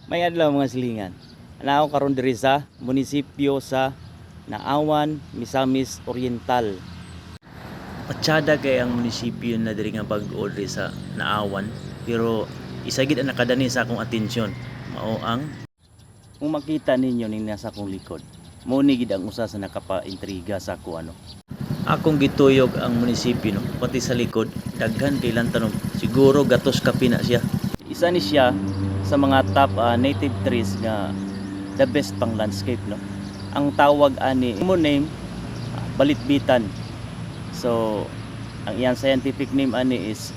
May adlaw mga silingan. Ana ako karon diri sa munisipyo sa Naawan, Misamis Oriental. Patsada kay ang munisipyo na diri nga bag-o diri sa Naawan, pero isagid ang nakadani sa akong atensyon mao ang kung makita ninyo ning nasa akong likod. Mao ni gid ang usa sa nakapaintriga sa ako akong gituyog ang munisipyo no, pati sa likod daghan kay lantanom. Siguro gatos kapi na siya. Isa ni siya sa mga top native trees nga the best pang landscape no. Ang tawag ani mo name balitbitan. So ang iyang scientific name ani is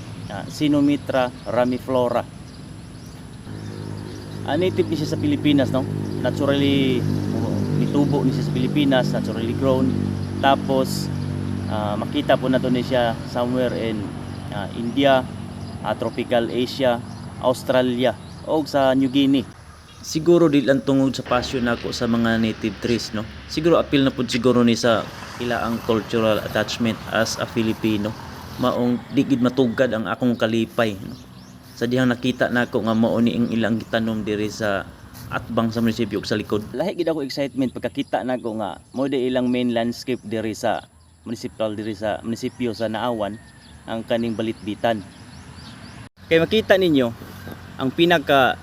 Sinomitra ramiflora. Native ni siya sa Pilipinas no. Naturally mitubo ni siya sa Pilipinas, naturally grown. Tapos makita po nato ni siya somewhere in India, tropical Asia, Australia o sa New Guinea. Siguro di lang tungod sa passion nako sa mga native trees no. Siguro appeal na pud siguro ni sa ilaang cultural attachment as a Filipino. Maong di gid matugad ang akong kalipay no. Sa dihang nakita nako nga mao ni ang ilang gitanom diri sa atbang sa munisipyo sa likod. Lahi gid ako excitement pagkakita nako nga mao di ilang main landscape diri sa munisipyo sa Naawan ang kaning balitbitan. Kay makita ninyo ang pinaka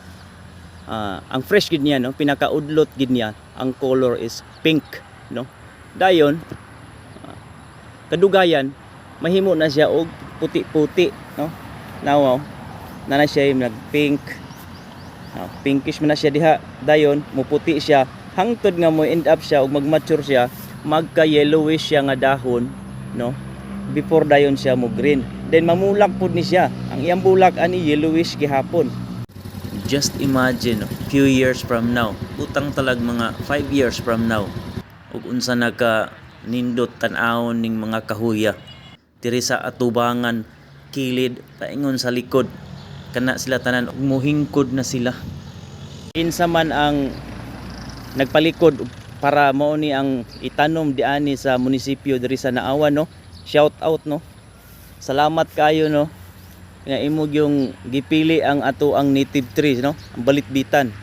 ang fresh gid niya no, pinakaudlot gid niya, ang color is pink no. Dayon kadugayan mahimo na siya og puti-puti no. Now na siya nag pink. Pinkish man na siya diha. Dayon muputi siya hangtod nga mo end up siya og mag-mature siya, magka yellowish siya nga dahon no. Before dayon siya mo green. Then mamulak pud ni siya. Ang iyang bulak ani yellowish gihapon. Just imagine, few years from now, utang talag mga 5 years from now, ug unsa naka nindot tan-awon ning mga kahuya diri sa atubangan, kilid, paingon sa likod, kana sila tanan ug mohingkod na sila. Insa man ang nagpalikod para mao ni ang itanom diani sa munisipyo diri sa Naawan no. Shout out no. Salamat kayo no. Nga imog yung gipili ang ato ang native trees no, ang balitbitan.